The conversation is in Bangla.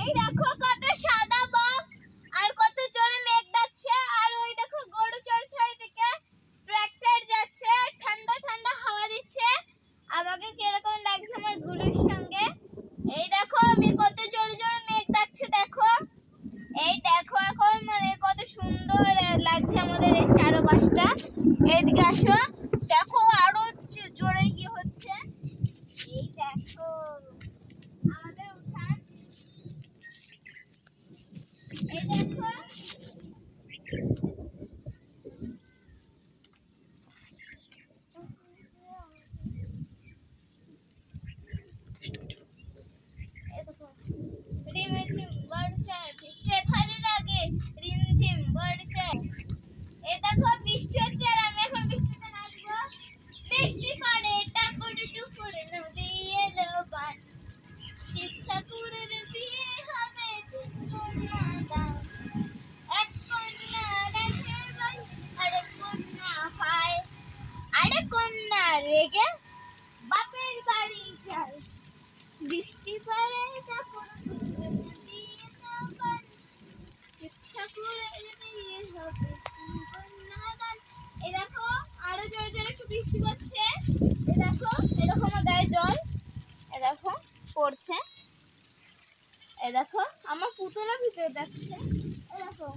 এই দেখো কত সাদা বক আর কত জোরে মেঘ ডাকছে আর ওই দেখো গরু চড়ছে ওইদিকে ট্রাক্টর যাচ্ছে ঠান্ডা ঠান্ডা হাওয়া দিচ্ছে আমাকে কিরকম লাগছে আমার গুরুর সঙ্গে এই দেখো আমি কত জোরে জোরে মেঘ ডাকছে দেখো এই দেখো এখন মানে কত সুন্দর লাগছে আমাদের এই চারপাশটা এইদিকে আসো দেখো আরো জোরে কি হচ্ছে এই দেখো আমাদের উঠান এই দেখো রিমঝিম বর্ষা ভিজতে ভালো লাগে রিমঝিম বর্ষা এই দেখো বৃষ্টি হচ্ছে আর আমি এখন বৃষ্টিতে নাচবো বৃষ্টি পড়ে টাপুরে টুপুরে নদী এলো বান শিব ঠাকুরের বিয়ে হবে কন্যা দান এক কন্যা রাখে ভাই আরে কন্যা হয় আরে কন্যা রেগে বাপের বাড়ি যায় বৃষ্টি পড়ে টাপুরে টুপুরে নদী এলো বান শিব ঠাকুরের বিয়ে হবে কন্যা দান এই দেখো আরো জোরে জোরে একটু বৃষ্টি পড়ছে এই দেখো আমার গায়ে জল এই দেখো পড়ছে এই দেখো আমার পুতুলও ভিতরে যাচ্ছে এই দেখো